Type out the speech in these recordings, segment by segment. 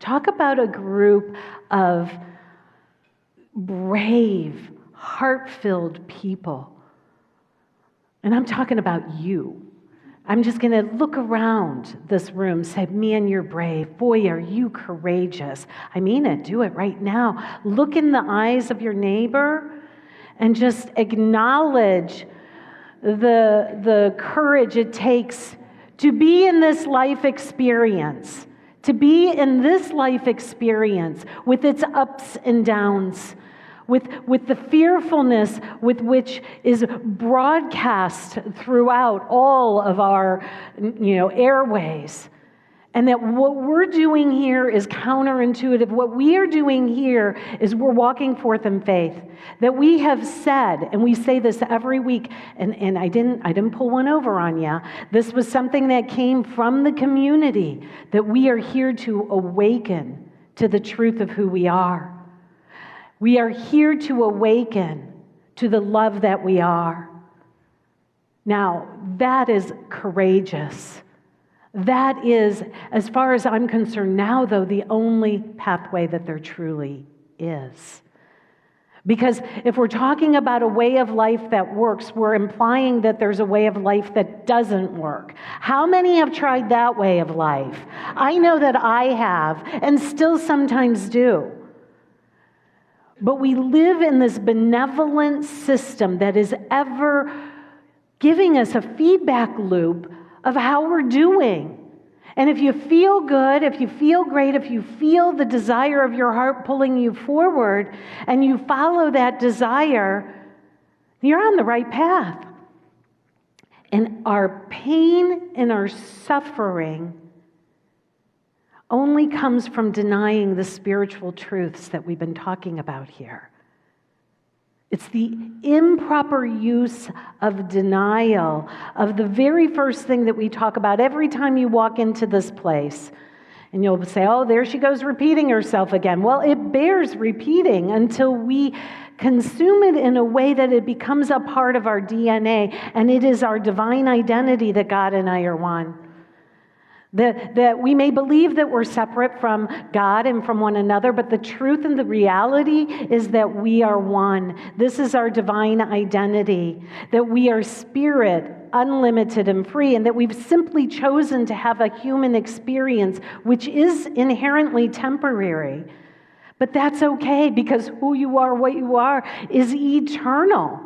Talk about a group of brave, heart-filled people. And I'm talking about you. I'm just going to look around this room, say, man, you're brave. Boy, are you courageous. I mean it. Do it right now. Look in the eyes of your neighbor and just acknowledge the courage it takes to be in this life experience, with its ups and downs, with the fearfulness with which is broadcast throughout all of our, airways. And that what we're doing here is counterintuitive. What we are doing here is we're walking forth in faith. That we have said, and we say this every week, and I didn't pull one over on you. This was something that came from the community, that we are here to awaken to the truth of who we are. We are here to awaken to the love that we are. Now, that is courageous. That is, as far as I'm concerned now, though, the only pathway that there truly is. Because if we're talking about a way of life that works, we're implying that there's a way of life that doesn't work. How many have tried that way of life? I know that I have, and still sometimes do. But we live in this benevolent system that is ever giving us a feedback loop of how we're doing. And if you feel good, if you feel great, if you feel the desire of your heart pulling you forward, and you follow that desire, you're on the right path. And our pain and our suffering only comes from denying the spiritual truths that we've been talking about here. It's the improper use of denial of the very first thing that we talk about every time you walk into this place. And you'll say, oh, there she goes repeating herself again. Well, it bears repeating until we consume it in a way that it becomes a part of our DNA, and it is our divine identity that God and I are one. That we may believe that we're separate from God and from one another, but the truth and the reality is that we are one. This is our divine identity, that we are spirit, unlimited and free, and that we've simply chosen to have a human experience, which is inherently temporary. But that's okay, because who you are, what you are, is eternal.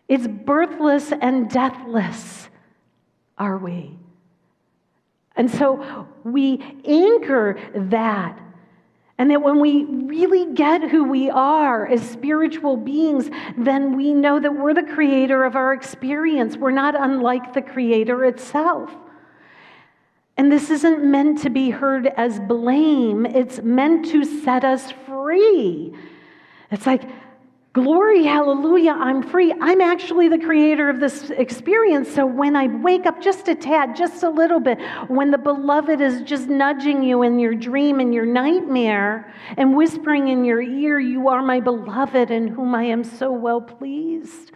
It's birthless and deathless, are we? And so we anchor that, and that when we really get who we are as spiritual beings, then we know that we're the creator of our experience. We're not unlike the creator itself. And this isn't meant to be heard as blame. It's meant to set us free. It's like, glory, hallelujah, I'm free. I'm actually the creator of this experience. So when I wake up just a tad, just a little bit, when the beloved is just nudging you in your dream, in your nightmare, and whispering in your ear, you are my beloved in whom I am so well pleased.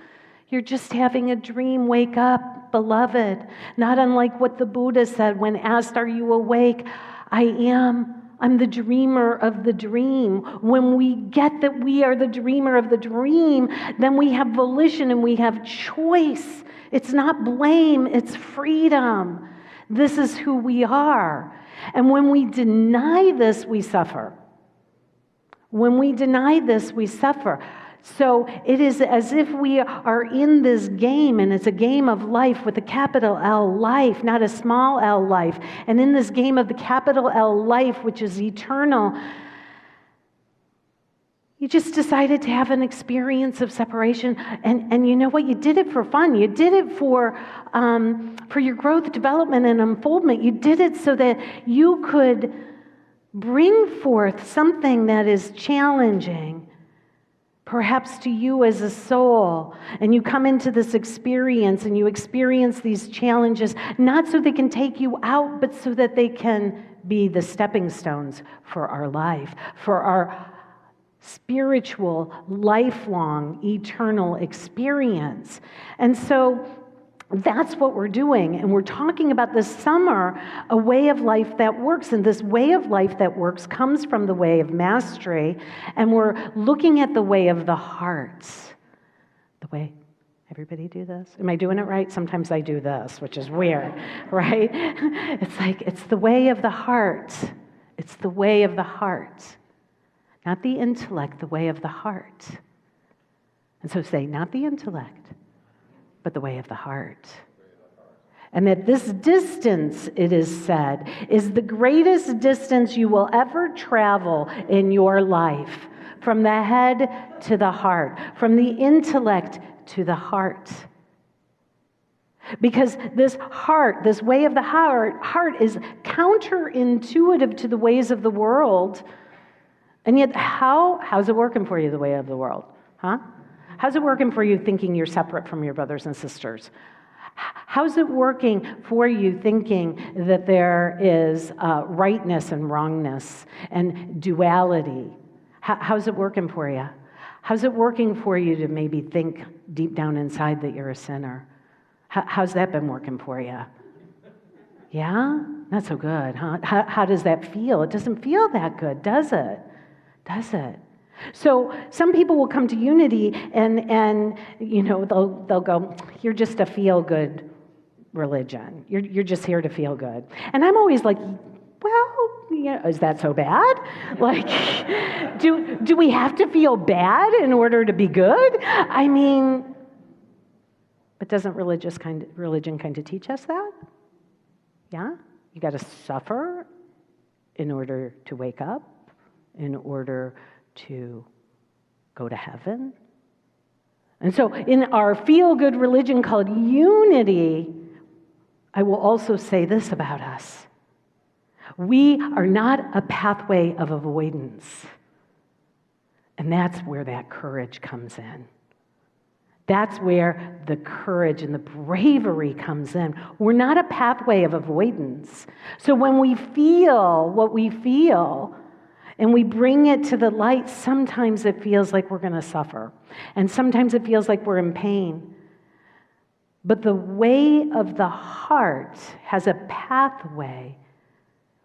You're just having a dream. Wake up, beloved. Not unlike what the Buddha said when asked, are you awake? I am. I'm the dreamer of the dream. When we get that we are the dreamer of the dream, then we have volition and we have choice. It's not blame, it's freedom. This is who we are. And when we deny this, we suffer. When we deny this, we suffer. So it is as if we are in this game, and it's a game of life with a capital L, life, not a small L, life. And in this game of the capital L, life, which is eternal, you just decided to have an experience of separation. And you know what? You did it for fun. You did it for your growth, development, and unfoldment. You did it so that you could bring forth something that is challenging, perhaps to you as a soul, and you come into this experience and you experience these challenges, not so they can take you out, but so that they can be the stepping stones for our life, for our spiritual, lifelong, eternal experience. And so That's what we're doing. And we're talking about this summer, a way of life that works. And this way of life that works comes from the way of mastery. And we're looking at the way of the heart. The way, everybody do this? Am I doing it right? Sometimes I do this, which is weird, right? It's like, it's the way of the heart. It's the way of the heart. Not the intellect, the way of the heart. And so say, not the intellect, but the way of the heart. And that this distance, it is said, is the greatest distance you will ever travel in your life, from the head to the heart, from the intellect to the heart. Because this heart, this way of the heart is counterintuitive to the ways of the world. And yet, how's it working for you, the way of the world? Huh? How's it working for you thinking you're separate from your brothers and sisters? How's it working for you thinking that there is rightness and wrongness and duality? How's it working for you? How's it working for you to maybe think deep down inside that you're a sinner? How's that been working for you? Yeah? Not so good, huh? How does that feel? It doesn't feel that good, does it? Does it? So some people will come to Unity and they'll go, you're just a feel-good religion. You're just here to feel good. And I'm always like, well, is that so bad? Like, do we have to feel bad in order to be good? I mean, but doesn't religion kind of teach us that? Yeah? You got to suffer in order to wake up, in order to go to heaven. And so in our feel-good religion called Unity, I will also say this about us. We are not a pathway of avoidance. And that's where that courage comes in. That's where the courage and the bravery comes in. We're not a pathway of avoidance. So when we feel what we feel, and we bring it to the light, sometimes it feels like we're going to suffer. And sometimes it feels like we're in pain. But the way of the heart has a pathway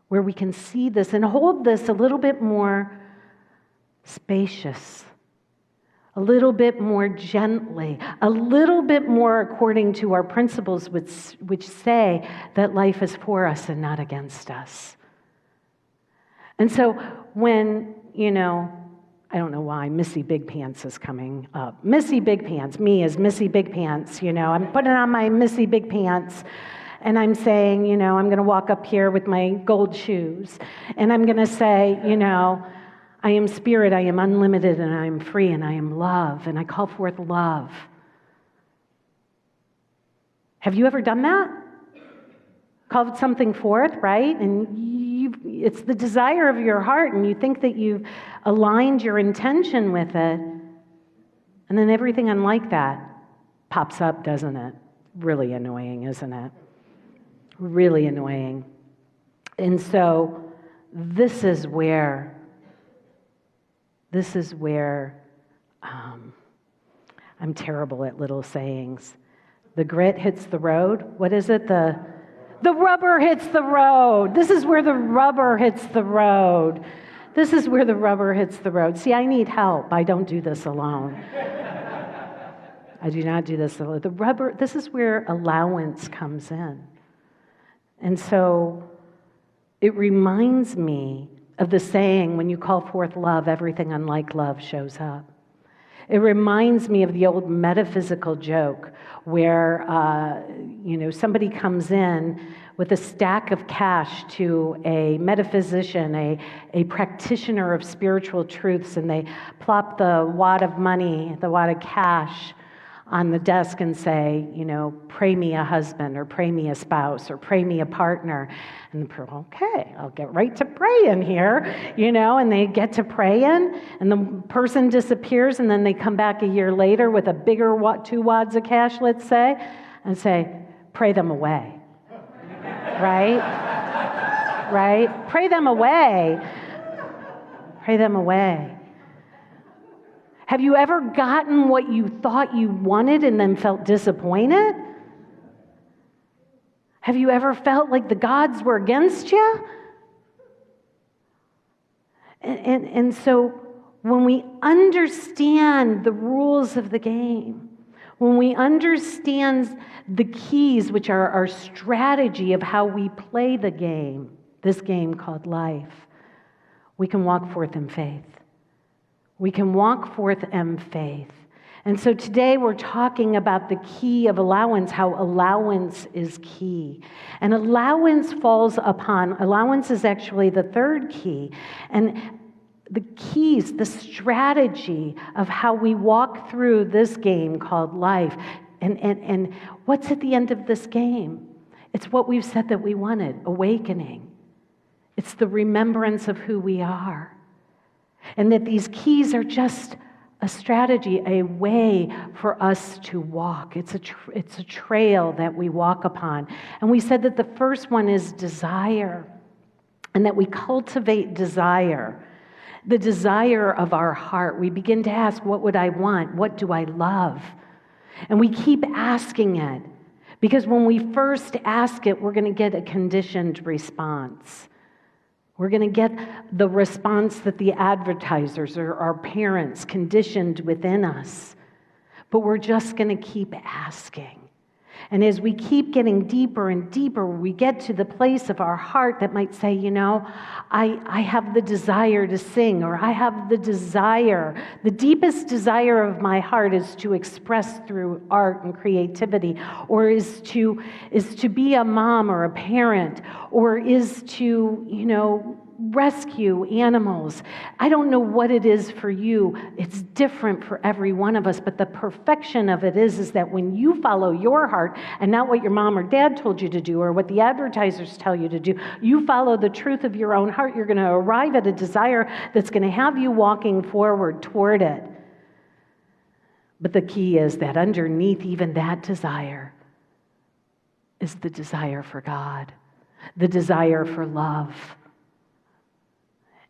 where we can see this and hold this a little bit more spacious, a little bit more gently, a little bit more according to our principles which say that life is for us and not against us. And so when, I don't know why Missy Big Pants is coming up. Missy Big Pants, me as Missy Big Pants, I'm putting on my Missy Big Pants and I'm saying, I'm going to walk up here with my gold shoes and I'm going to say, I am spirit, I am unlimited, and I am free, and I am love, and I call forth love. Have you ever done that? Called something forth, right? And it's the desire of your heart, and you think that you've aligned your intention with it, and then everything unlike that pops up, doesn't it? Really annoying, isn't it? Really annoying. And so this is where I'm terrible at little sayings. The grit hits the road. What is it? The rubber hits the road. This is where the rubber hits the road. This is where the rubber hits the road. See, I need help. I don't do this alone. I do not do this alone. This is where allowance comes in. And so it reminds me of the saying, when you call forth love, everything unlike love shows up. It reminds me of the old metaphysical joke where, somebody comes in with a stack of cash to a metaphysician, a practitioner of spiritual truths, and they plop the wad of money, the wad of cash on the desk and say, pray me a husband, or pray me a spouse, or pray me a partner. And the person, okay, I'll get right to praying here, and they get to praying, and the person disappears, and then they come back a year later with a bigger 2 wads of cash, let's say, and say, pray them away. Right? Right? Pray them away. Pray them away. Have you ever gotten what you thought you wanted and then felt disappointed? Have you ever felt like the gods were against you? And so when we understand the rules of the game, when we understand the keys, which are our strategy of how we play the game, this game called life, we can walk forth in faith. We can walk forth in faith. And so today we're talking about the key of allowance, how allowance is key. And allowance is actually the third key. And the keys, the strategy of how we walk through this game called life. And what's at the end of this game? It's what we've said that we wanted, awakening. It's the remembrance of who we are. And that these keys are just a strategy, a way for us to walk. It's a trail that we walk upon. And we said that the first one is desire, and that we cultivate desire, the desire of our heart. We begin to ask, what would I want? What do I love? And we keep asking it, because when we first ask it, we're going to get a conditioned response. We're going to get the response that the advertisers or our parents conditioned within us. But we're just going to keep asking. And as we keep getting deeper and deeper, we get to the place of our heart that might say, I have the desire to sing, or I have the deepest desire of my heart is to express through art and creativity, or is to be a mom or a parent, or is to, rescue animals. I don't know what it is for you. It's different for every one of us, but the perfection of it is that when you follow your heart and not what your mom or dad told you to do or what the advertisers tell you to do, you follow the truth of your own heart, you're going to arrive at a desire that's going to have you walking forward toward it. But the key is that underneath even that desire is the desire for God, the desire for love.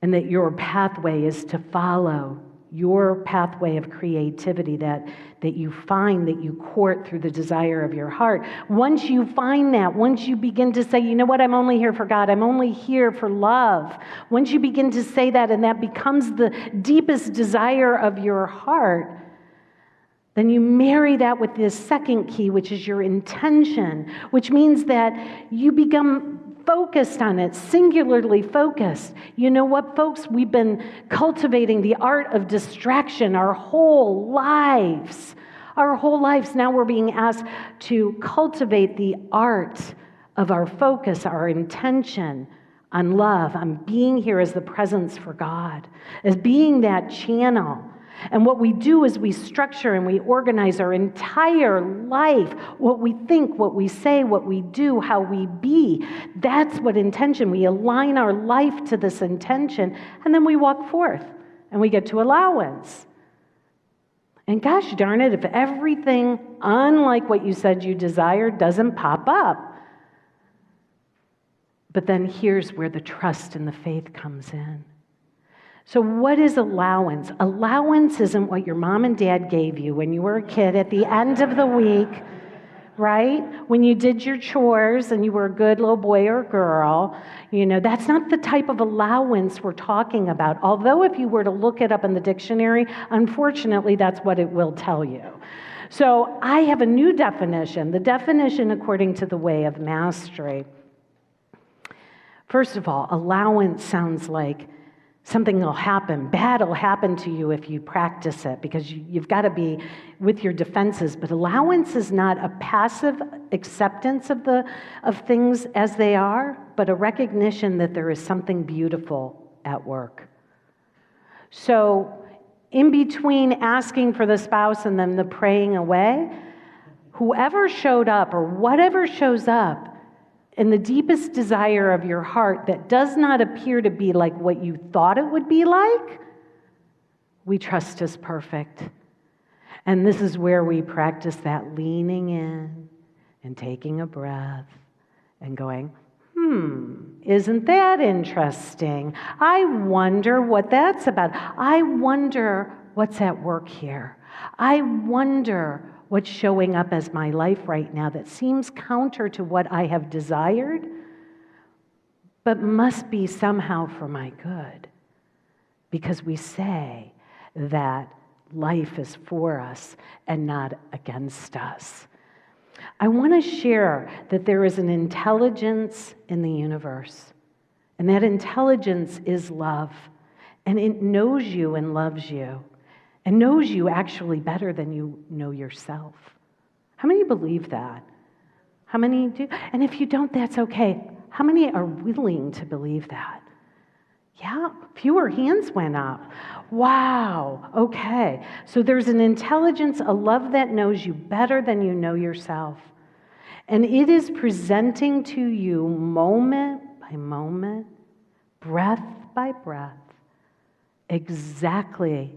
And that your pathway is to follow your pathway of creativity that you find, that you court through the desire of your heart. Once you find that, once you begin to say, you know what, I'm only here for God, I'm only here for love. Once you begin to say that and that becomes the deepest desire of your heart, then you marry that with this second key, which is your intention, which means that you become focused on it, singularly focused. You know what, folks? We've been cultivating the art of distraction our whole lives. Our whole lives. Now we're being asked to cultivate the art of our focus, our intention on love, on being here as the presence for God, as being that channel. And what we do is we structure and we organize our entire life, what we think, what we say, what we do, how we be. That's what intention. We align our life to this intention, and then we walk forth, and we get to allowance. And gosh darn it, if everything unlike what you said you desired doesn't pop up. But then here's where the trust and the faith comes in. So what is allowance? Allowance isn't what your mom and dad gave you when you were a kid at the end of the week, right? When you did your chores and you were a good little boy or girl. That's not the type of allowance we're talking about. Although if you were to look it up in the dictionary, unfortunately, that's what it will tell you. So I have a new definition, the definition according to the Way of Mastery. First of all, allowance sounds like something will happen. Bad will happen to you if you practice it, because you've got to be with your defenses. But allowance is not a passive acceptance of things as they are, but a recognition that there is something beautiful at work. So in between asking for the spouse and then the praying away, whoever showed up or whatever shows up in the deepest desire of your heart that does not appear to be like what you thought it would be like, we trust is perfect. And this is where we practice that leaning in and taking a breath and going, isn't that interesting? I wonder what that's about. I wonder what's at work here. I wonder what's showing up as my life right now that seems counter to what I have desired, but must be somehow for my good. Because we say that life is for us and not against us. I want to share that there is an intelligence in the universe, and that intelligence is love, and it knows you and loves you, and knows you actually better than you know yourself. How many believe that? How many do? And if you don't, that's okay. How many are willing to believe that? Yeah, fewer hands went up. Wow, okay. So there's an intelligence, a love that knows you better than you know yourself. And it is presenting to you moment by moment, breath by breath, exactly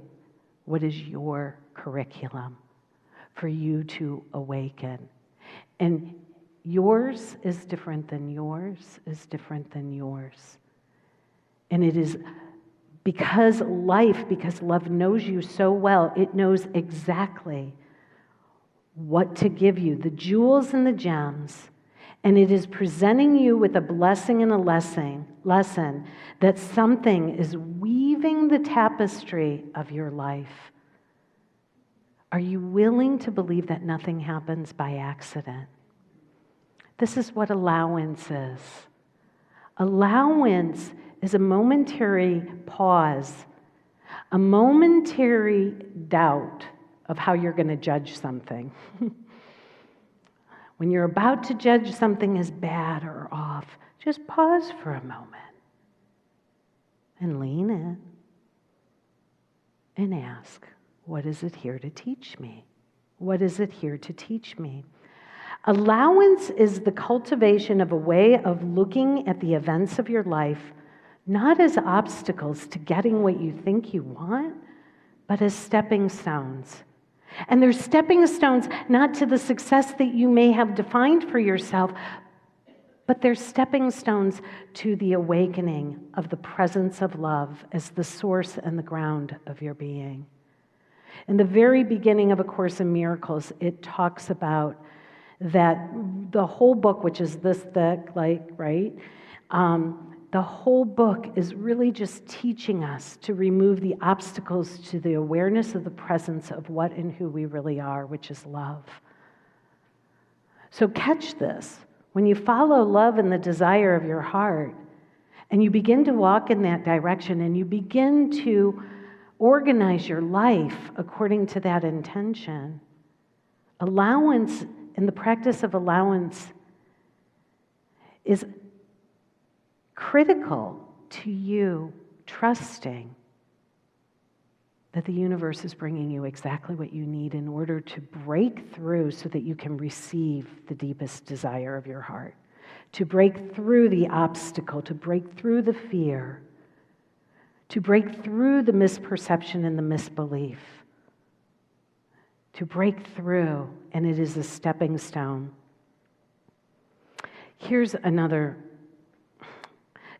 what is your curriculum for you to awaken. And yours is different than yours is different than yours. And it is because love knows you so well, it knows exactly what to give you, the jewels and the gems. And it is presenting you with a blessing and a lesson that something is weaving the tapestry of your life. Are you willing to believe that nothing happens by accident? This is what allowance is. Allowance is a momentary pause, a momentary doubt of how you're going to judge something. When you're about to judge something as bad or off, just pause for a moment and lean in and ask, what is it here to teach me? What is it here to teach me? Allowance is the cultivation of a way of looking at the events of your life not as obstacles to getting what you think you want, but as stepping stones. And they're stepping stones not to the success that you may have defined for yourself, but they're stepping stones to the awakening of the presence of love as the source and the ground of your being. In the very beginning of A Course in Miracles, it talks about that the whole book, which is this thick, right? The whole book is really just teaching us to remove the obstacles to the awareness of the presence of what and who we really are, which is love. So catch this. When you follow love and the desire of your heart, and you begin to walk in that direction, and you begin to organize your life according to that intention, allowance, and the practice of allowance is critical to you trusting that the universe is bringing you exactly what you need in order to break through so that you can receive the deepest desire of your heart, to break through the obstacle, to break through the fear, to break through the misperception and the misbelief, to break through, and it is a stepping stone. Here's another,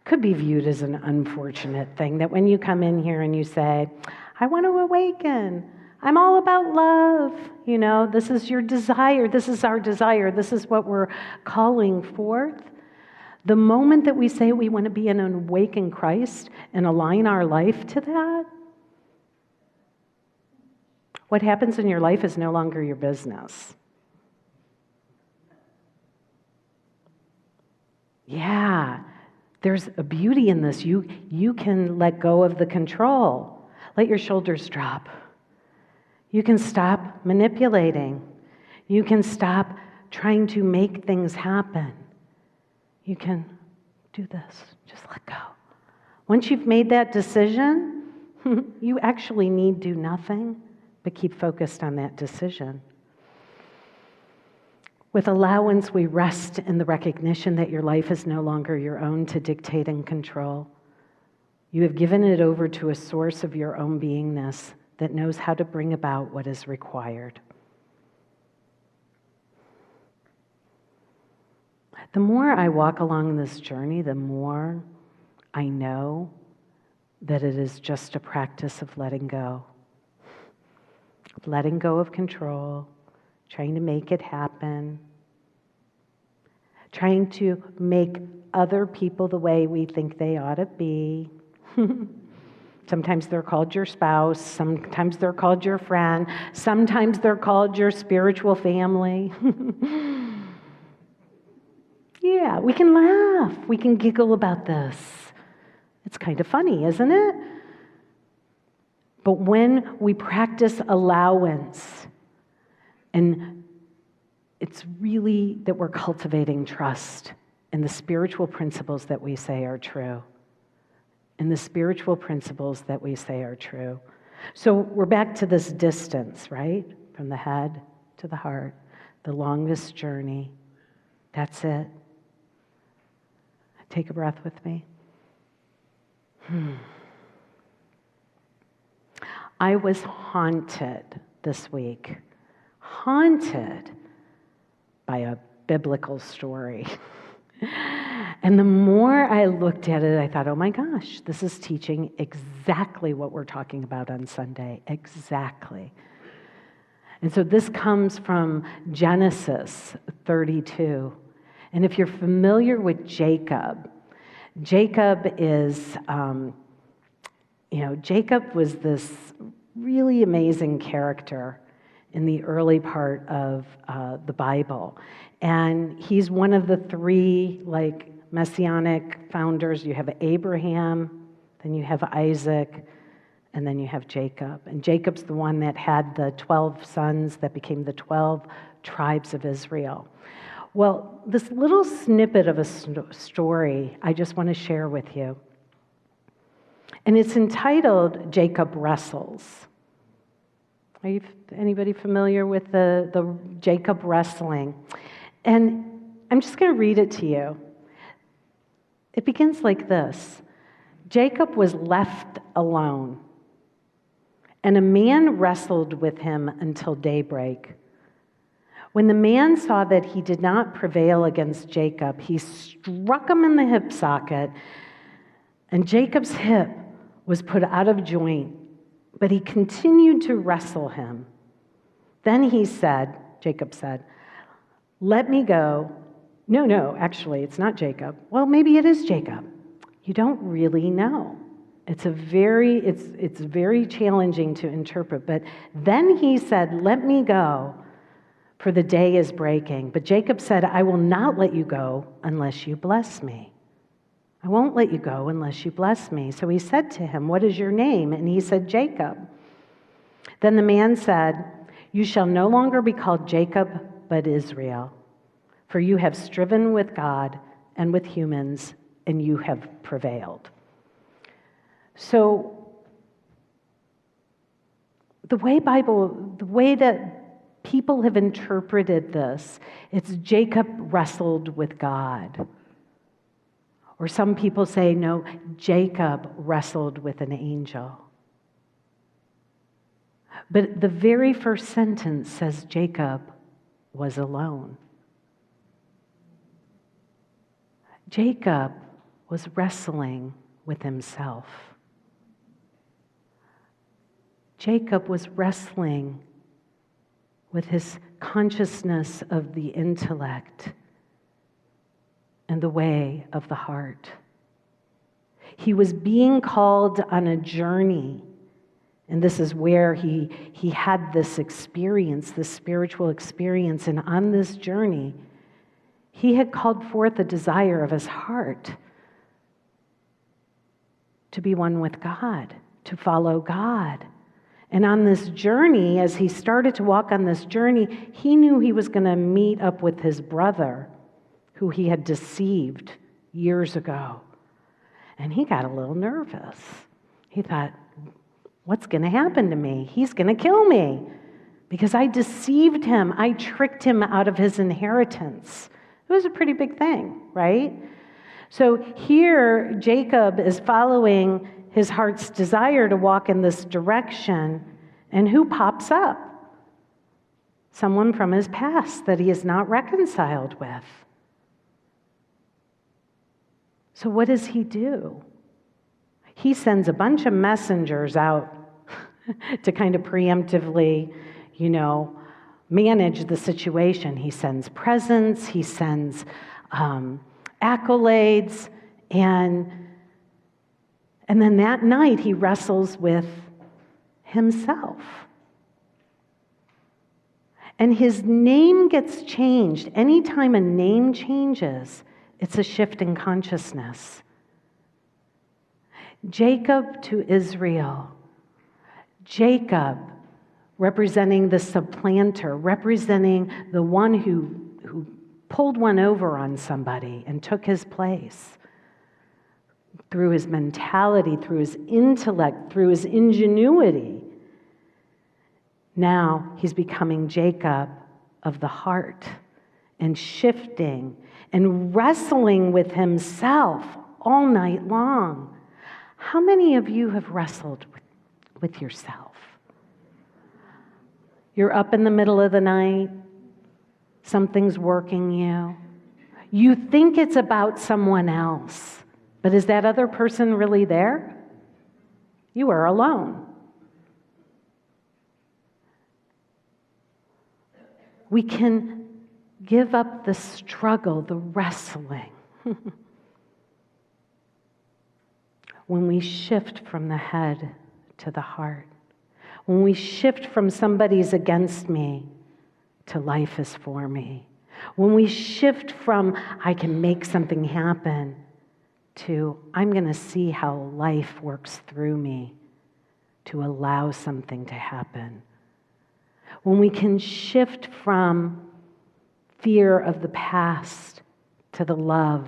could be viewed as an unfortunate thing, that when you come in here and you say, I want to awaken, I'm all about love, this is your desire, this is our desire, this is what we're calling forth. The moment that we say we want to be an awakened Christ and align our life to that, what happens in your life is no longer your business. Yeah, there's a beauty in this. You can let go of the control. Let your shoulders drop. You can stop manipulating. You can stop trying to make things happen. You can do this. Just let go. Once you've made that decision, you actually need do nothing but keep focused on that decision. With allowance, we rest in the recognition that your life is no longer your own to dictate and control. You have given it over to a source of your own beingness that knows how to bring about what is required. The more I walk along this journey, the more I know that it is just a practice of letting go. Letting go of control, trying to make it happen, trying to make other people the way we think they ought to be. Sometimes they're called your spouse, sometimes they're called your friend, sometimes they're called your spiritual family. Yeah, we can laugh, we can giggle about this. It's kind of funny, isn't it? But when we practice allowance, and it's really that we're cultivating trust in the spiritual principles that we say are true. In the spiritual principles that we say are true. So we're back to this distance, right? From the head to the heart, the longest journey. That's it. Take a breath with me. I was haunted this week. Haunted by a biblical story. And the more I looked at it, I thought, oh my gosh, this is teaching exactly what we're talking about on Sunday. Exactly. And so this comes from Genesis 32. And if you're familiar with Jacob, Jacob is, Jacob was this really amazing character in the early part of the Bible. And he's one of the three, messianic founders. You have Abraham, then you have Isaac, and then you have Jacob. And Jacob's the one that had the 12 sons that became the 12 tribes of Israel. Well, this little snippet of a story I just want to share with you. And it's entitled Jacob Wrestles. Are anybody familiar with the Jacob wrestling? And I'm just going to read it to you. It begins like this. Jacob was left alone, and a man wrestled with him until daybreak. When the man saw that he did not prevail against Jacob, he struck him in the hip socket, and Jacob's hip was put out of joint, but he continued to wrestle him. Then Jacob said, "Let me go." No, actually, it's not Jacob. Well, maybe it is Jacob. You don't really know. It's very challenging to interpret. But then he said, "Let me go, for the day is breaking." But Jacob said, "I will not let you go unless you bless me. I won't let you go unless you bless me." So he said to him, "What is your name?" And he said, "Jacob." Then the man said, "You shall no longer be called Jacob, but Israel. For you have striven with God and with humans, and you have prevailed." So the way that people have interpreted this, it's Jacob wrestled with God. Or some people say, no, Jacob wrestled with an angel. But the very first sentence says Jacob was alone. Jacob was wrestling with himself. Jacob was wrestling with his consciousness of the intellect and the way of the heart. He was being called on a journey, and this is where he had this experience, this spiritual experience, and on this journey, he had called forth a desire of his heart to be one with God, to follow God. And on this journey, as he started to walk on this journey, he knew he was going to meet up with his brother, who he had deceived years ago. And he got a little nervous. He thought, what's going to happen to me? He's going to kill me because I deceived him. I tricked him out of his inheritance. It was a pretty big thing, right? So here, Jacob is following his heart's desire to walk in this direction, and who pops up? Someone from his past that he is not reconciled with. So what does he do? He sends a bunch of messengers out to kind of preemptively, manage the situation. He sends presents, he sends accolades, and then that night he wrestles with himself. And his name gets changed. Anytime a name changes, it's a shift in consciousness. Jacob to Israel. Jacob representing the supplanter, representing the one who pulled one over on somebody and took his place. Through his mentality, through his intellect, through his ingenuity. Now he's becoming Jacob of the heart and shifting and wrestling with himself all night long. How many of you have wrestled with yourself? You're up in the middle of the night, something's working you. You think it's about someone else, but is that other person really there? You are alone. We can give up the struggle, the wrestling, when we shift from the head to the heart. When we shift from somebody's against me to life is for me. When we shift from I can make something happen to I'm going to see how life works through me to allow something to happen. When we can shift from fear of the past to the love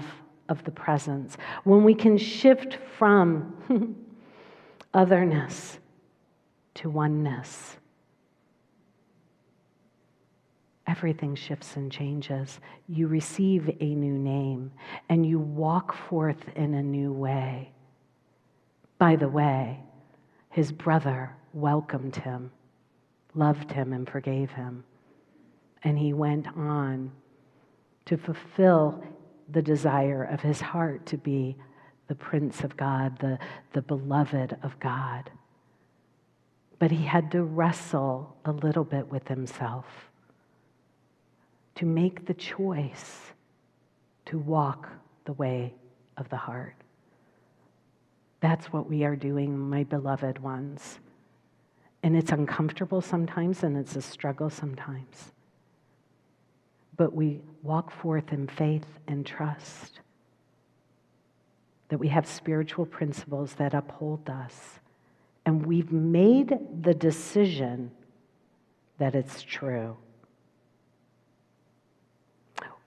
of the present. When we can shift from otherness to oneness. Everything shifts and changes. You receive a new name and you walk forth in a new way. By the way, his brother welcomed him, loved him, and forgave him. And he went on to fulfill the desire of his heart to be the Prince of God, the beloved of God. But he had to wrestle a little bit with himself to make the choice to walk the way of the heart. That's what we are doing, my beloved ones. And it's uncomfortable sometimes, and it's a struggle sometimes. But we walk forth in faith and trust that we have spiritual principles that uphold us. And we've made the decision that it's true.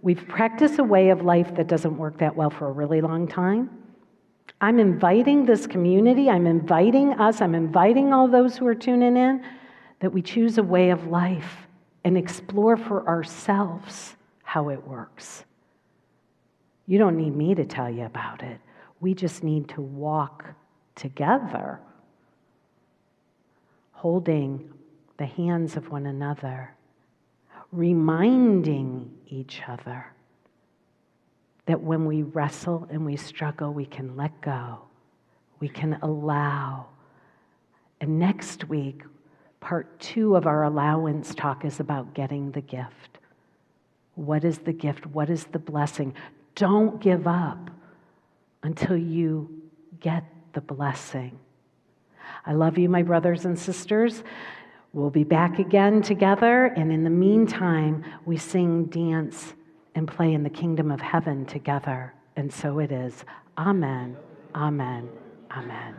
We've practiced a way of life that doesn't work that well for a really long time. I'm inviting this community, I'm inviting us, I'm inviting all those who are tuning in, that we choose a way of life and explore for ourselves how it works. You don't need me to tell you about it. We just need to walk together, holding the hands of one another, reminding each other that when we wrestle and we struggle, we can let go, we can allow. And next week, part 2 of our allowance talk is about getting the gift. What is the gift? What is the blessing? Don't give up until you get the blessing. I love you, my brothers and sisters. We'll be back again together, and in the meantime, we sing, dance, and play in the kingdom of heaven together. And so it is. Amen, amen, amen.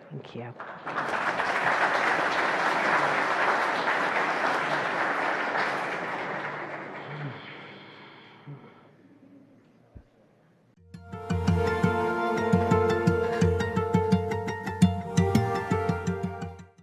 Thank you.